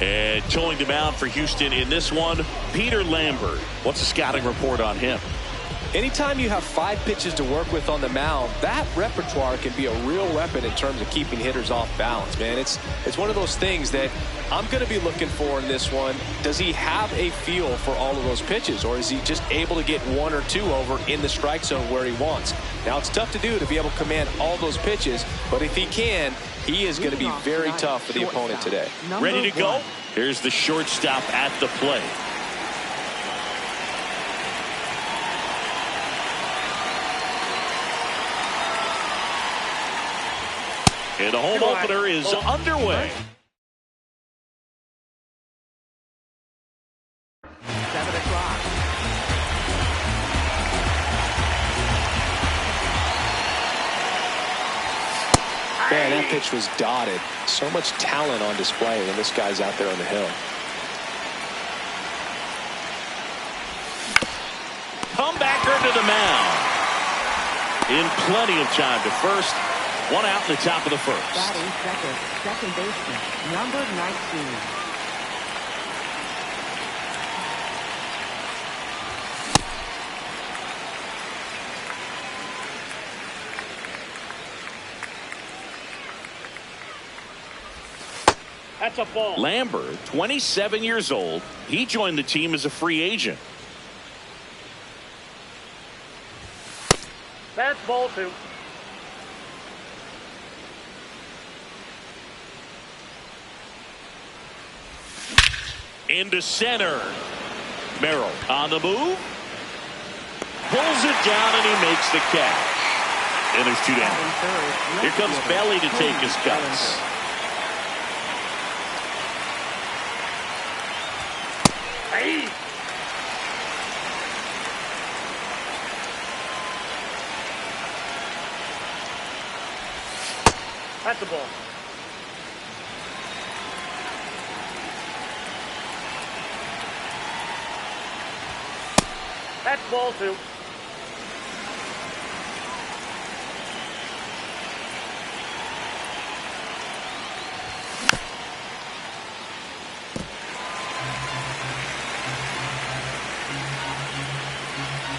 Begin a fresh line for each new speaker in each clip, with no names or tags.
And towing the mound for Houston in this one, Peter Lambert. What's the scouting report on him?
Anytime you have 5 pitches to work with on the mound, that repertoire can be a real weapon in terms of keeping hitters off balance, man. It's one of those things that I'm going to be looking for in this one. Does he have a feel for all of those pitches, or is he just able to get 1 or 2 over in the strike zone where he wants? Now, it's tough to do to be able to command all those pitches, but if he can, he is going to be very tough for the opponent today.
Ready to go? Here's the shortstop at the plate. And the home opener is underway.
7 o'clock.
Man, that pitch was dotted. So much talent on display when this guy's out there on the hill.
Comebacker to the mound. In plenty of time to first. 1 out in the top of the first.
Batting second baseman, number 19.
That's a ball. Lambert, 27 years old. He joined the team as a free agent.
That's ball 2.
Into center. Merrill on the move. Pulls it down and he makes the catch. And there's 2 down. Here comes Bailey to take his cuts.
Hey! That's the ball. That's ball 2.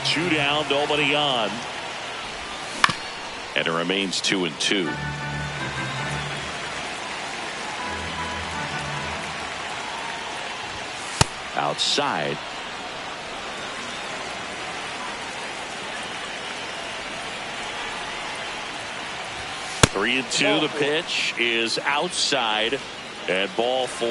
Two down, nobody on. And it remains 2-2. Outside. Three and 2. The pitch is outside and ball 4.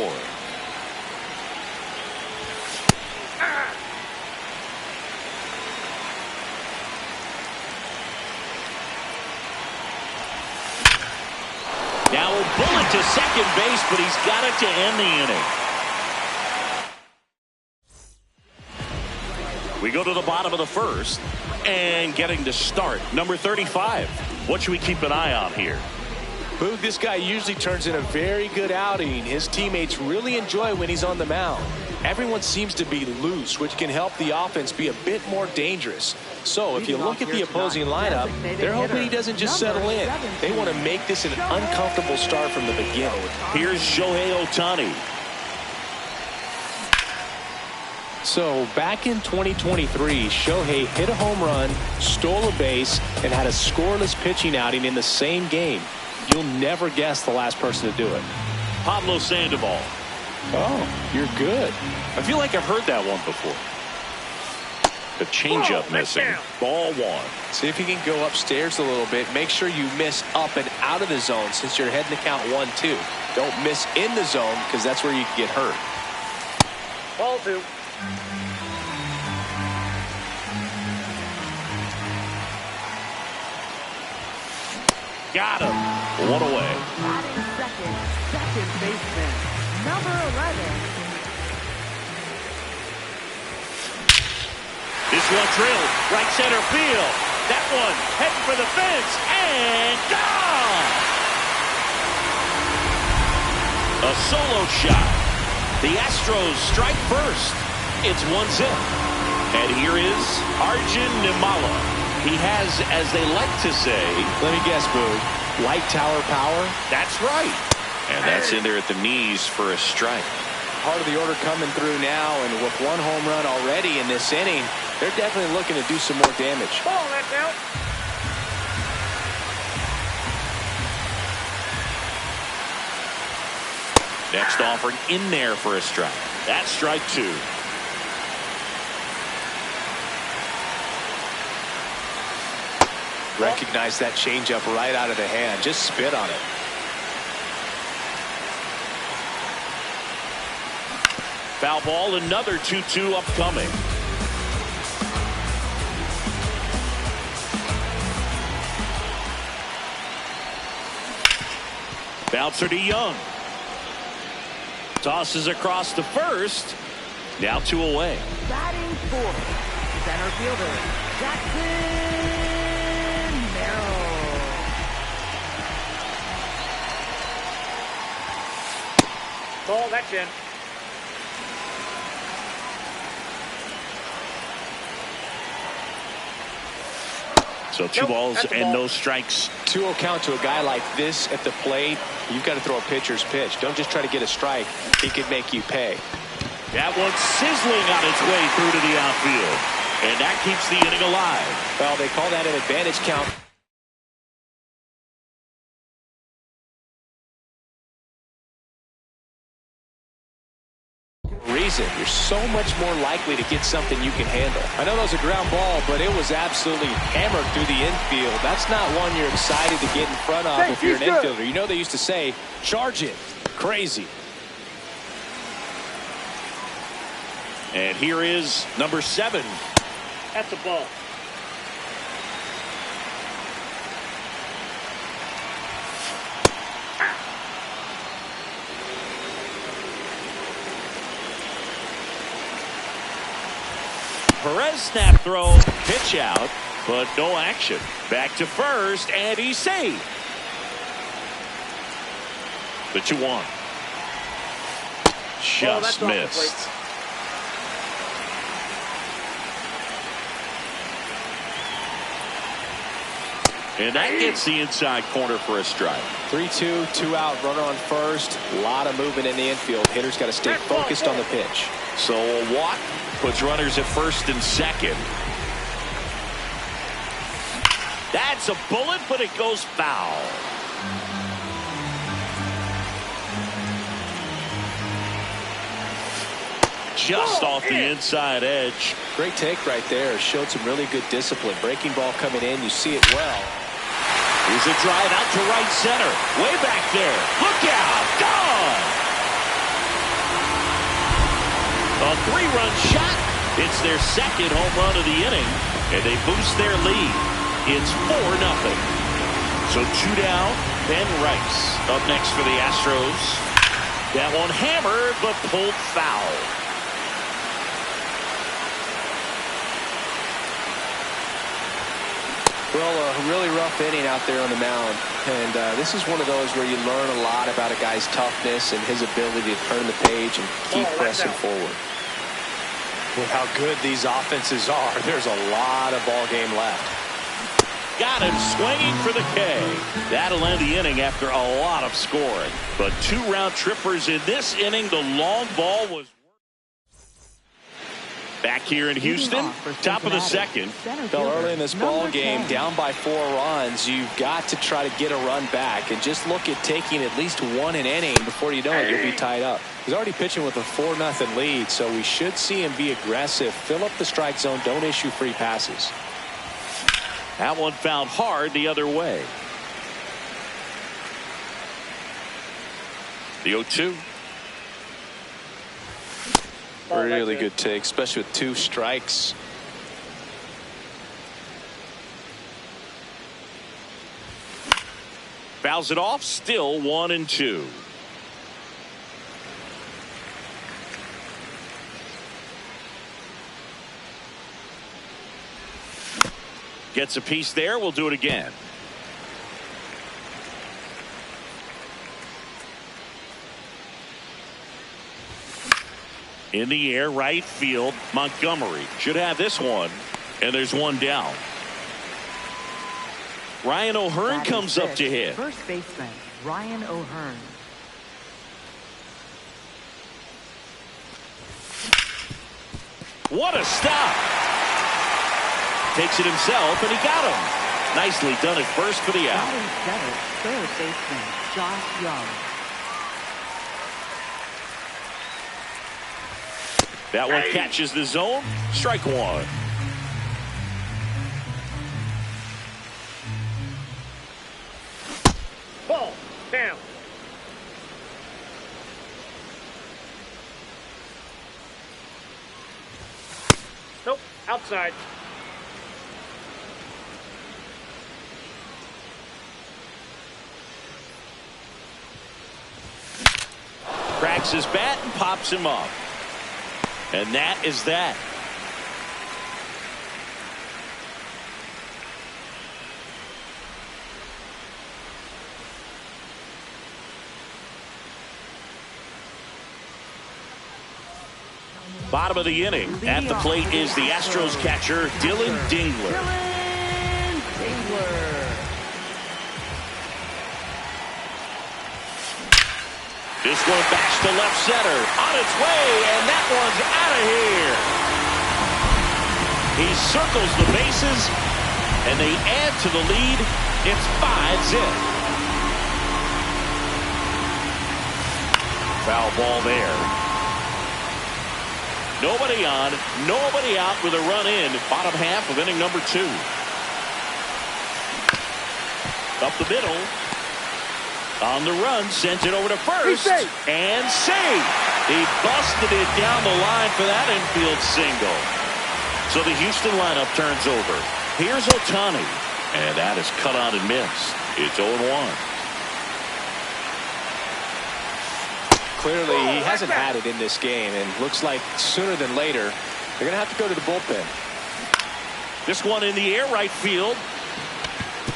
Now a bullet to second base, but he's got it to end the inning. We go to the bottom of the first, and getting to start, number 35. What should we keep an eye on here?
Boog, this guy usually turns in a very good outing. His teammates really enjoy when he's on the mound. everyone seems to be loose, which can help the offense be a bit more dangerous. So if you look at the opposing lineup, they're hoping he doesn't just settle in. They want to make this an uncomfortable start from the beginning.
Here's Shohei Ohtani.
So back in 2023, Shohei hit a home run, stole a base, and had a scoreless pitching outing in the same game. You'll never guess the last person to do it.
Pablo Sandoval.
Oh, you're good.
I feel like I've heard that one before. The changeup missing. Ball one.
See if you can go upstairs a little bit. Make sure you miss up and out of the zone since you're heading to count 1-2. Don't miss in the zone because that's where you can get hurt.
Ball two.
Got him. One away.
Batting second baseman, number 11.
This one drilled. Right center field. That one heading for the fence. And gone. A solo shot. The Astros strike first. It's 1-0. And here is Arjun Nimala. He has, as they like to say,
Let me guess, Boo. Light tower power?
that's right. And that's in there at the knees for a strike.
Part of the order coming through now, and with one home run already in this inning, they're definitely looking to do some more damage.
Ball, that's out.
Next offering in there for a strike. That's strike two.
Recognize that changeup right out of the hand. Just spit on it.
Foul ball, another 2-2 upcoming. Bouncer to Young. Tosses across to first. Now 2 away.
Batting fourth, center fielder, Jackson Merrill.
Ball, that's in.
So 2
Nope,
balls
that's a
and
ball.
no strikes.
2-0 count to a guy like this at the plate. You've got to throw a pitcher's pitch. Don't just try to get a strike. He could make you pay.
That one's sizzling on its way through to the outfield. And that keeps the inning alive.
Well, they call that an advantage count. Reason you're so much more likely to get something you can handle. I know that was a ground ball, but it was absolutely hammered through the infield. That's not one you're excited to get in front of if you're an infielder. You know they used to say, charge it. Crazy.
And here is number 7.
That's a ball.
Perez snap throw, pitch out, but no action. Back to first, and he's safe. The 2-1. Just missed. And that gets the inside corner for a strike.
3-2, 2 out, runner on first. A lot of movement in the infield. Hitter's got to stay focused on the pitch.
So a walk puts runners at first and second. That's a bullet, but it goes foul. Just off the inside edge.
Great take right there. Showed some really good discipline. Breaking ball coming in. You see it well.
Here's a drive out to right center. Way back there. Look out. Gone. A 3-run shot. It's their second home run of the inning, and they boost their lead. It's 4-0. So 2 down. Ben Rice up next for the Astros. That one hammered, but pulled foul.
Well, a really rough inning out there on the mound. And this is one of those where you learn a lot about a guy's toughness and his ability to turn the page and keep pressing forward. With how good these offenses are, there's a lot of ball game left.
Got him swinging for the K. That'll end the inning after a lot of scoring. But 2 round trippers in this inning. The long ball was back here in Houston. Top of the second.
Fell early in this ball game, down by 4 runs. You've got to try to get a run back and just look at taking at least 1 an inning. Before you know it, you'll be tied up. He's already pitching with a 4-0 lead, so we should see him be aggressive, fill up the strike zone, don't issue free passes.
That one found hard the other way. The 0-2.
Really good take, especially with 2 strikes.
Fouls it off, still 1-2. Gets a piece there. We'll do it again. In the air, right field. Montgomery should have this one. And there's one down. Ryan O'Hearn comes up to hit.
First baseman, Ryan O'Hearn.
What a stop. Takes it himself, and he got him. Nicely done at first for the out.
Third baseman, Josh Young.
That one catches the zone. Strike 1.
Ball. Down. Nope. Outside.
Cracks his bat and pops him up. And that is that. Bottom of the inning. At the plate is the Astros catcher, Dylan Dingler. This one bashed to left center. On its way, and that one's out of here. He circles the bases, and they add to the lead. It's 5-zip. Foul ball there. Nobody on, nobody out with a run in. Bottom half of inning number 2. Up the middle. On the run, sent it over to first, and safe. He busted it down the line for that infield single. So the Houston lineup turns over. Here's Ohtani, and that is cut out and missed. It's 0-1.
Clearly, he hasn't had it in this game, and looks like sooner than later, they're going to have to go to the bullpen.
This one in the air, right field.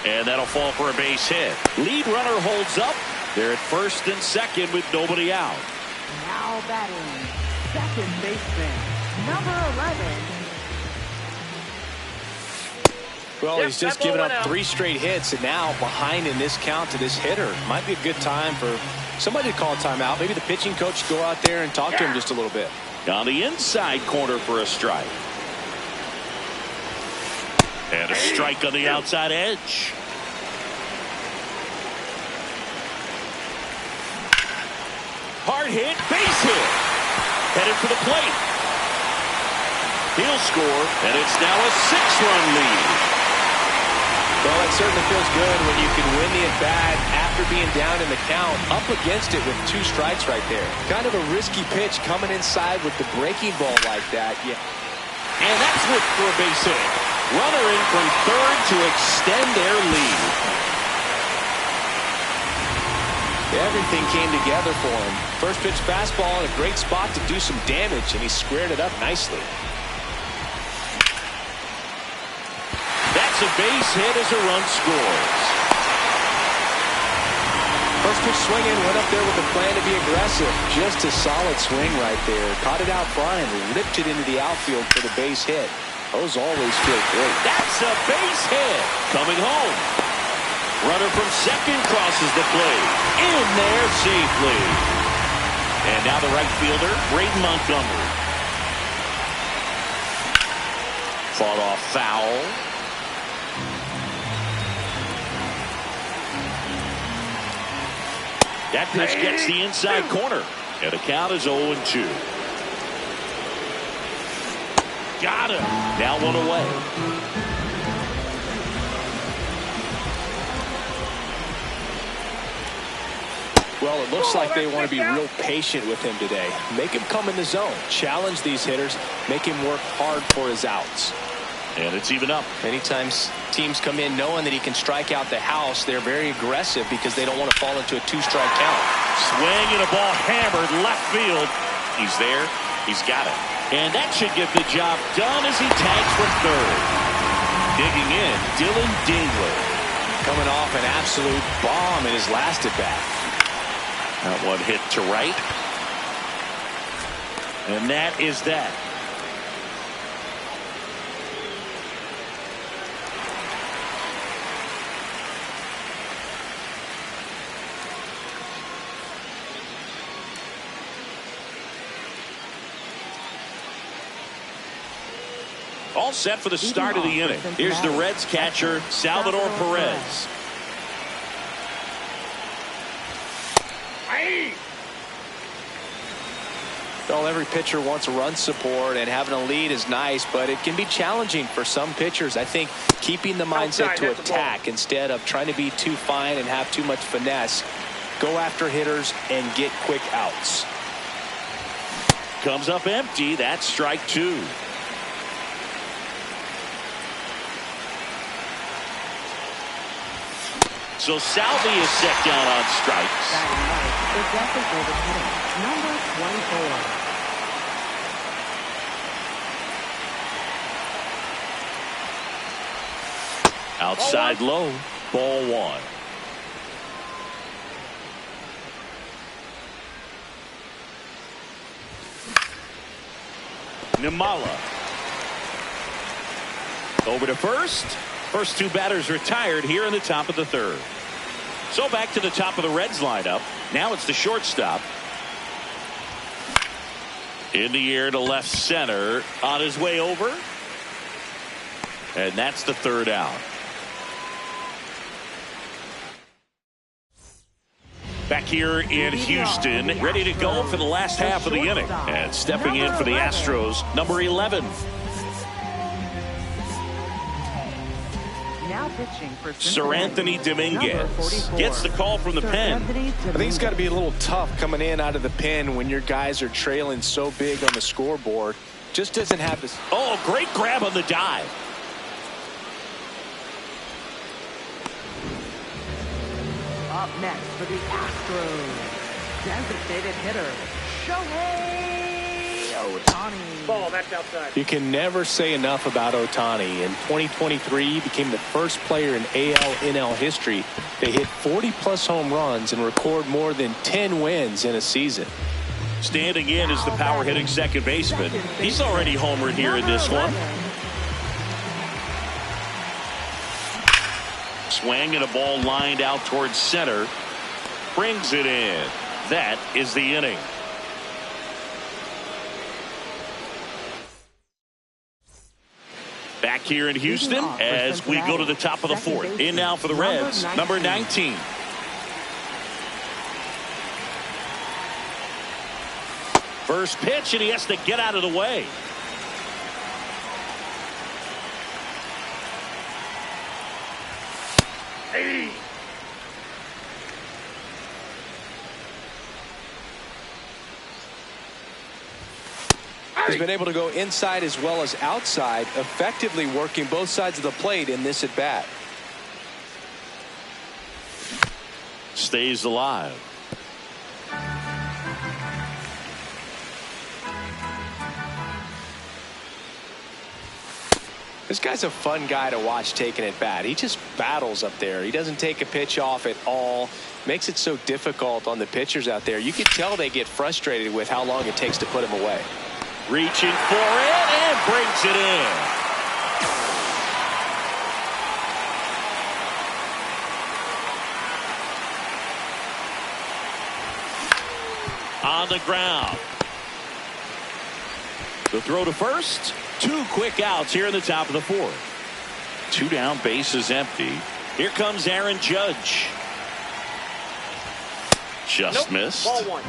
And that'll fall for a base hit. Lead runner holds up. They're at first and second with nobody out.
Now batting, second baseman, number 11.
Well, he's just given up 3 straight hits, and now behind in this count to this hitter. Might be a good time for somebody to call a timeout. Maybe the pitching coach go out there and talk to him just a little bit.
On the inside corner for a strike. And a strike on the outside edge. Hard hit, base hit. Headed for the plate. He'll score, and it's now a 6-run lead.
Well, it certainly feels good when you can win the at-bat after being down in the count, up against it with 2 strikes right there. Kind of a risky pitch coming inside with the breaking ball like that. Yeah.
And that's whipped for a base hit. Runner in from third to extend their lead.
Everything came together for him. First pitch fastball in a great spot to do some damage, and he squared it up nicely. That's
a base hit as a run scores.
First pitch swinging, went up there with a plan to be aggressive. Just a solid swing right there. Caught it out front and ripped it into the outfield for the base hit. Those always feel great.
That's a base hit. Coming home. Runner from second crosses the plate. In there safely. And now the right fielder, Braden Montgomery. Fought off foul. That pitch gets the inside corner. And the count is 0-2. Got him. Now one away.
Well, it looks like they want to be real patient with him today. Make him come in the zone. Challenge these hitters. Make him work hard for his outs.
And it's even up.
Many times teams come in knowing that he can strike out the house. They're very aggressive because they don't want to fall into a two-strike count.
Swing and a ball hammered left field. He's there. He's got it. And that should get the job done as he tags from third. Digging in, Dylan Dingler.
Coming off an absolute bomb in his last at-bat.
That one hit to right. And that is that. All set for the start of the inning. Here's the Reds catcher, Salvador Perez.
Well, every pitcher wants run support, and having a lead is nice, but it can be challenging for some pitchers. I think keeping the mindset to attack instead of trying to be too fine and have too much finesse. Go after hitters and get quick outs.
Comes up empty. That's strike two. So Salvi is set down on strikes.
The designated hitter, number 24.
Outside low, ball one. Nimala. Over to first. First two batters retired here in the top of the third. So back to the top of the Reds lineup. Now it's the shortstop. In the air to left center. On his way over. And that's the third out. Back here in Houston, ready to go for the last half of the inning. And stepping in for the Astros, number 11.
Now pitching for
Sir Anthony Dominguez gets the call from the pen.
I think it's got to be a little tough coming in out of the pen when your guys are trailing so big on the scoreboard. Just doesn't have this.
Oh, great grab on the dive.
Up next for the Astros, designated hitter, Shohei Ohtani.
Ball, that's outside.
You can never say enough about Ohtani. In 2023, he became the first player in AL/NL history to hit 40-plus home runs and record more than 10 wins in a season.
Standing in is the power-hitting second baseman. He's already homered here in this one. Swing and a ball lined out towards center. Brings it in. That is the inning. Back here in Houston as we go to the top of the fourth. In now for the Reds, number 19. First pitch, and he has to get out of the way. Hey.
He's been able to go inside as well as outside, effectively working both sides of the plate in this at-bat.
Stays alive.
This guy's a fun guy to watch taking at bat. He just battles up there. He doesn't take a pitch off at all. Makes it so difficult on the pitchers out there. You can tell they get frustrated with how long it takes to put him away.
Reaching for it and brings it in. On the ground. The throw to first. 2 quick outs here in the top of the 4th. 2 down, bases empty. Here comes Aaron Judge. Just missed.
Ball 1.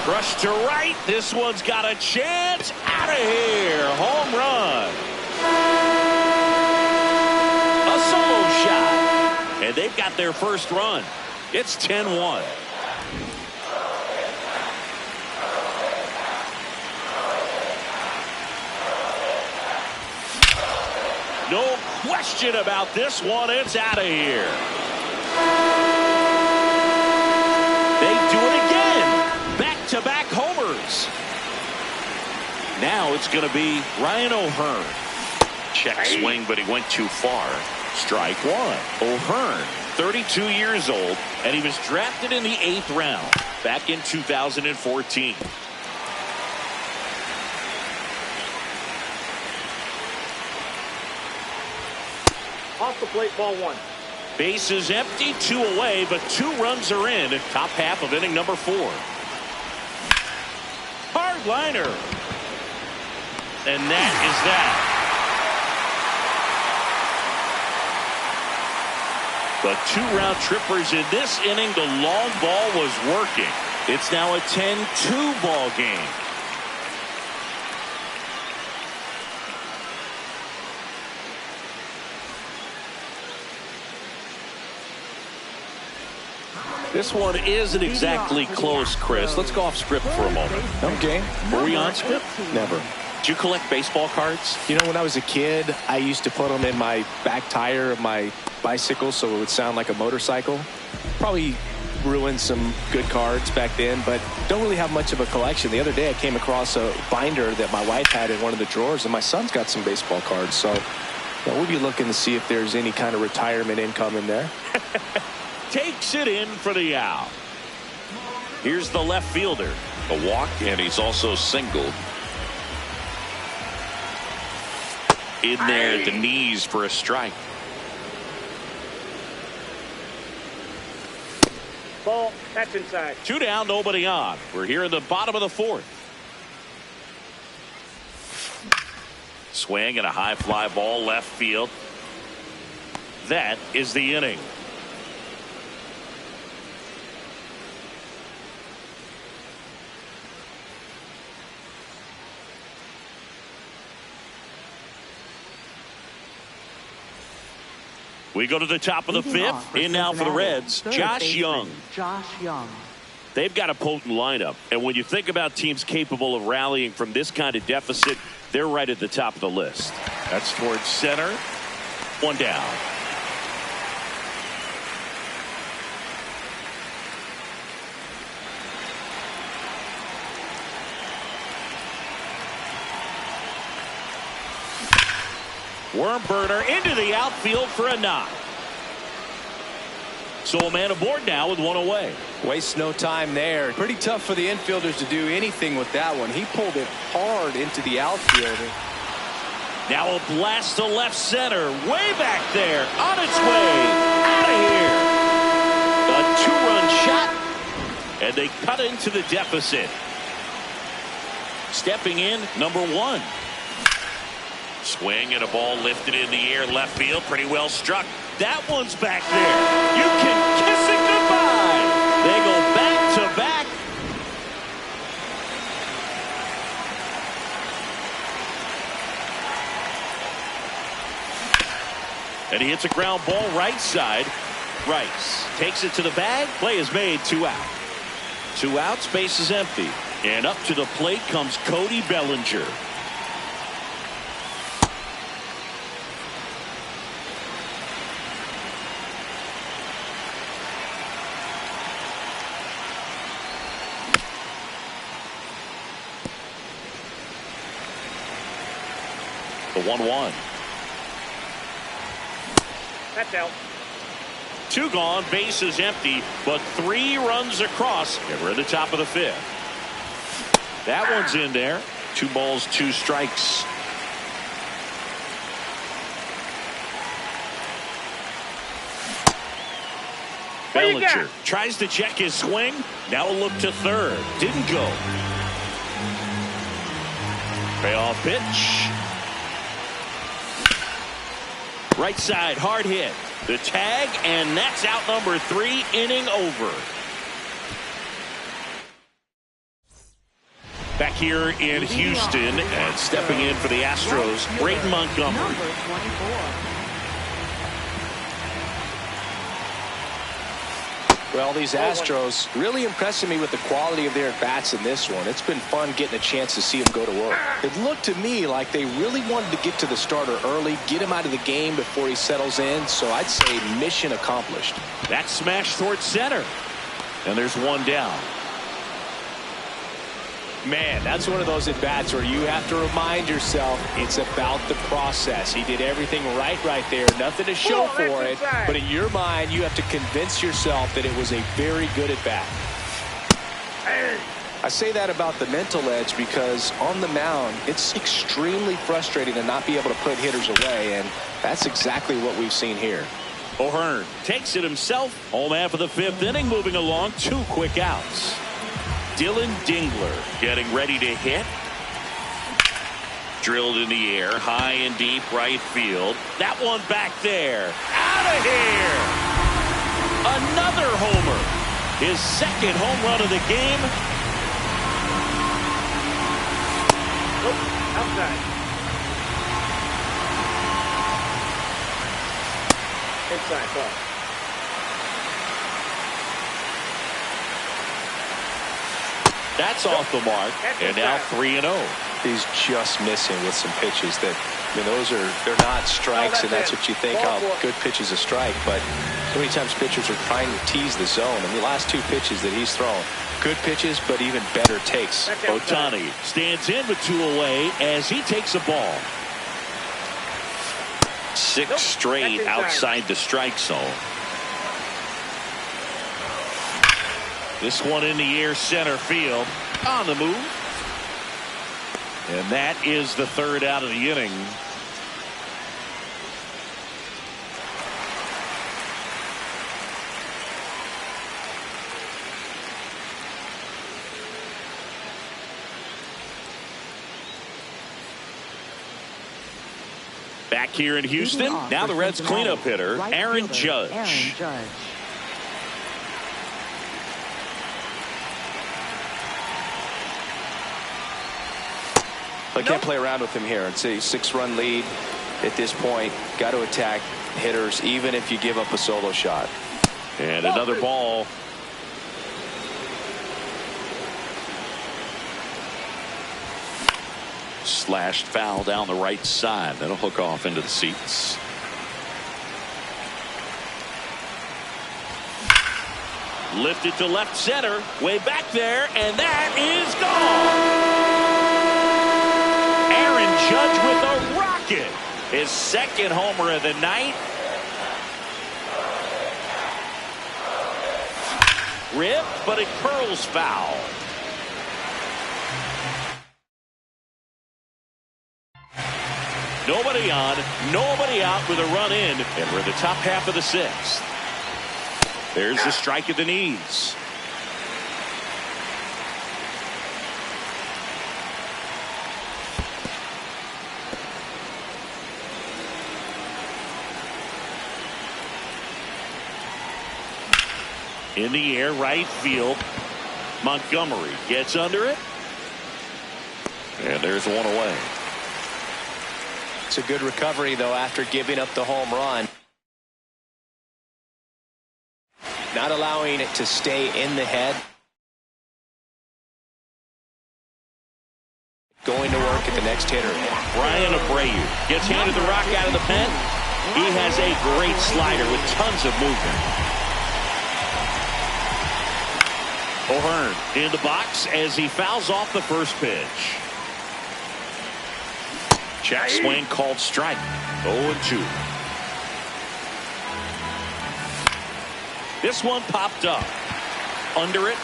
Rush to right. This one's got a chance. Out of here. Home run. A solo shot. And they've got their first run. It's 10-1. No question about this one. It's out of here. They do it again. Back-to-back homers. Now it's going to be Ryan O'Hearn. Check swing, but he went too far. Strike 1. O'Hearn, 32 years old, and he was drafted in the 8th round back in 2014.
Off the plate, ball 1.
Bases empty, 2 away, but 2 runs are in top half of inning number 4. Hard liner. And that is that. The 2 round trippers in this inning. The long ball was working. It's now a 10-2 ball game. This one isn't exactly close, Chris. Let's go off script for a moment.
Okay.
Were we on script?
Never.
Did you collect baseball cards?
You know, when I was a kid, I used to put them in my back tire of my bicycle so it would sound like a motorcycle. Probably ruined some good cards back then, but don't really have much of a collection. The other day I came across a binder that my wife had in one of the drawers, and my son's got some baseball cards. So we'll be looking to see if there's any kind of retirement income in there.
Takes it in for the out. Here's the left fielder. A walk, and he's also singled. In there at the knees for a strike.
Ball, that's inside.
2 down, nobody on. We're here in the bottom of the 4th. Swing and a high fly ball left field. That is the inning. We go to the top of the 5th. In now for the Reds, Josh Young. They've got a potent lineup. And when you think about teams capable of rallying from this kind of deficit, they're right at the top of the list. That's towards center. 1 down. Worm burner into the outfield for a knock. So a man aboard now with 1 away.
Waste no time there. Pretty tough for the infielders to do anything with that one. He pulled it hard into the outfield.
Now a blast to left center. Way back there. On its way. Out of here. A 2-run shot. And they cut into the deficit. Stepping in, number 1. Swing and a ball lifted in the air left field. Pretty well struck. That one's back there. You can kiss it goodbye. They go back to back. And he hits a ground ball right side. Rice takes it to the bag. Play is made. 2 out. 2 outs. Base is empty. And up to the plate comes Cody Bellinger. The 1-1.
That's out.
2 gone, bases empty, but 3 runs across, and we're at the top of the 5th. That one's in there. 2 balls, 2 strikes. Bellinger tries to check his swing. Now a look to third. Didn't go. Payoff pitch. Right side, hard hit. The tag, and that's out number 3, inning over. Back here in Houston, and stepping in for the Astros, Braden Montgomery.
Number 24.
Well, these Astros really impressing me with the quality of their at-bats in this one. It's been fun getting a chance to see them go to work. It looked to me like they really wanted to get to the starter early, get him out of the game before he settles in, so I'd say mission accomplished.
That smash towards center. And there's 1 down.
Man, that's one of those at-bats where you have to remind yourself it's about the process. He did everything right there. Nothing to show for it. But in your mind, you have to convince yourself that it was a very good at-bat. I say that about the mental edge because on the mound, it's extremely frustrating to not be able to put hitters away, and that's exactly what we've seen here.
O'Hearn takes it himself. Home half of the 5th inning, moving along. 2 quick outs. Dylan Dingler getting ready to hit. Drilled in the air, high and deep right field. That one back there. Out of here. Another homer. His 2nd home run of the game.
Outside. Inside ball.
That's off the mark, and now 3-0.
He's just missing with some pitches that, I mean, they're not strikes, and that's what you think, how good pitch is a strike. But so many times pitchers are trying to tease the zone. And the last 2 pitches that he's thrown, good pitches, but even better takes.
Ohtani stands in with 2 away as he takes a ball. 6 straight outside the strike zone. This one in the air, center field, on the move. And that is the 3rd out of the inning. Back here in Houston, now the Reds cleanup hitter, Aaron Judge.
I can't play around with him here. It's a 6-run lead at this point. Got to attack hitters even if you give up a solo shot.
And another ball. Slashed foul down the right side. That'll hook off into the seats. Lifted to left center. Way back there. And that is gone. Judge with a rocket. His 2nd homer of the night. Ripped, but it curls foul. Nobody on, nobody out with a run in, and we're in the top half of the 6th. There's the strike at the knees. In the air, right field. Montgomery gets under it. And there's 1 away.
It's a good recovery, though, after giving up the home run. Not allowing it to stay in the head. Going to work at the next hitter.
Brian Abreu gets handed the rock out of the pen. He has a great slider with tons of movement. O'Hearn in the box as he fouls off the first pitch. Check swing called strike. 0-2. This one popped up. Under it.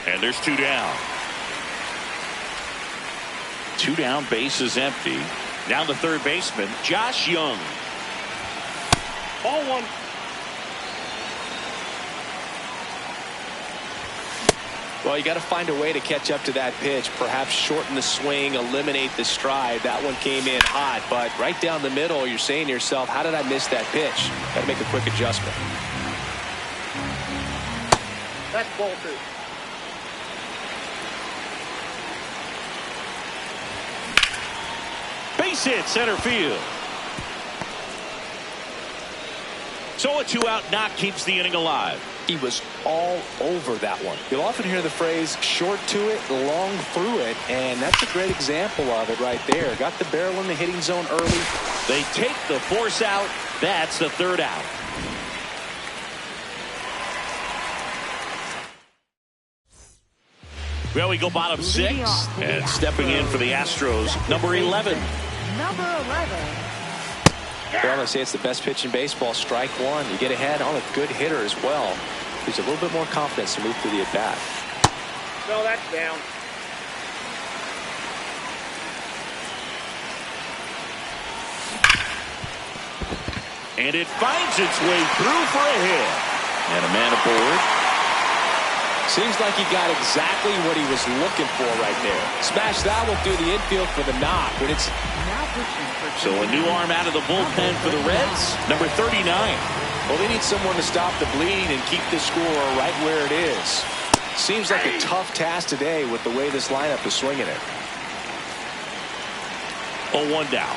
And there's 2 down. 2 down, base is empty. Now the third baseman, Josh Young.
Ball 1.
Well, you got to find a way to catch up to that pitch. Perhaps shorten the swing, eliminate the stride. That one came in hot, but right down the middle, you're saying to yourself, how did I miss that pitch? Got to make a quick adjustment.
That's ball 2.
Base hit center field. So a 2-out knock keeps the inning alive.
He was all over that one. You'll often hear the phrase short to it, long through it, and that's a great example of it right there. Got the barrel in the hitting zone early.
They take the force out. That's the 3rd out. Well, we go bottom 6, and stepping in for the Astros, number 11.
Number 11.
Well, they say it's the best pitch in baseball. Strike 1. You get ahead on a good hitter as well. Gives you a little bit more confidence to move through the at-bat.
No, that's down.
And it finds its way through for a hit. And a man aboard.
Seems like he got exactly what he was looking for right there. Smash that one through the infield for the knock. When it's
so a new arm out of the bullpen for the Reds, number 39.
Well, they need someone to stop the bleed and keep the score right where it is. Seems like a tough task today with the way this lineup is swinging it.
0-1 down.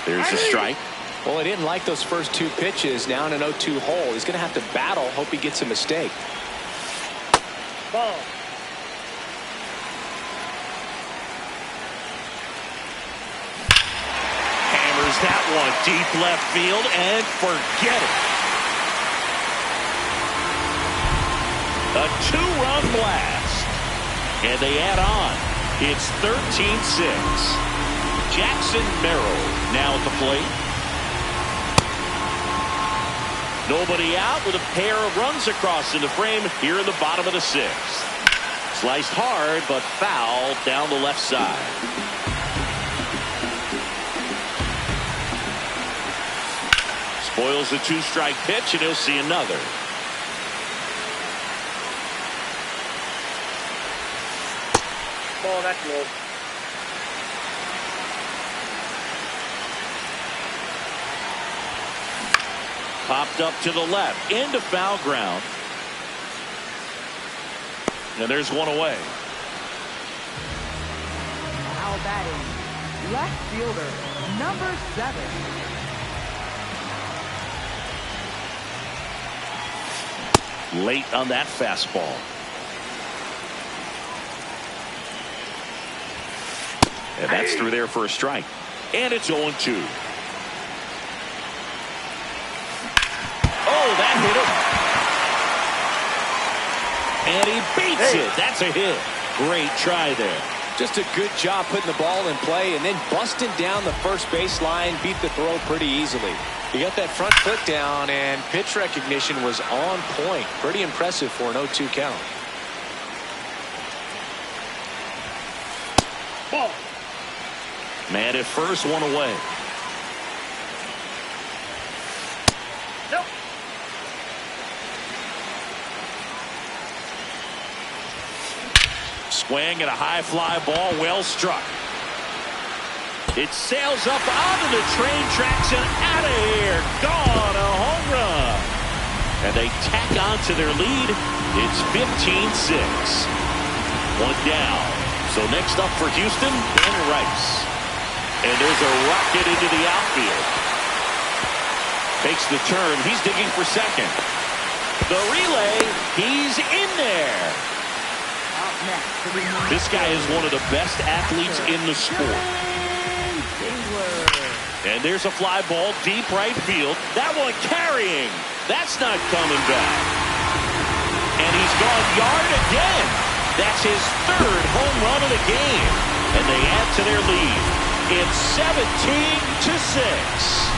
There's a strike.
Well, he didn't like those first 2 pitches. Now in an 0-2 hole. He's going to have to battle. Hope he gets a mistake.
Ball.
Hammers that one deep left field and forget it. A 2-run blast. And they add on. It's 13-6. Jackson Merrill now at the plate. Nobody out with a pair of runs across in the frame here in the bottom of the 6th. Sliced hard, but foul down the left side. Spoils a 2-strike pitch, and he'll see another.
Ball, that's low.
Popped up to the left into foul ground. And there's one away.
Now batting, left fielder, number 7.
Late on that fastball. And that's through there for a strike. And it's 0-2. Oh, that hit him. And he beats it. That's a hit. Great try there.
Just a good job putting the ball in play and then busting down the first baseline. Beat the throw pretty easily. He got that front foot down, and pitch recognition was on point. Pretty impressive for an 0-2 count.
Ball.
Man at first, one away.
Nope.
Swing and a high fly ball, well struck. It sails up onto the train tracks and out of here. Gone, a home run. And they tack on to their lead. It's 15-6. One down. So next up for Houston, Ben Rice. And there's a rocket into the outfield. Takes the turn. He's digging for second. The relay, he's in there. This guy is one of the best athletes in the sport. And there's a fly ball deep right field. That one carrying. That's not coming back. And he's gone yard again. That's his 3rd home run of the game. and they add to their lead. It's 17-6.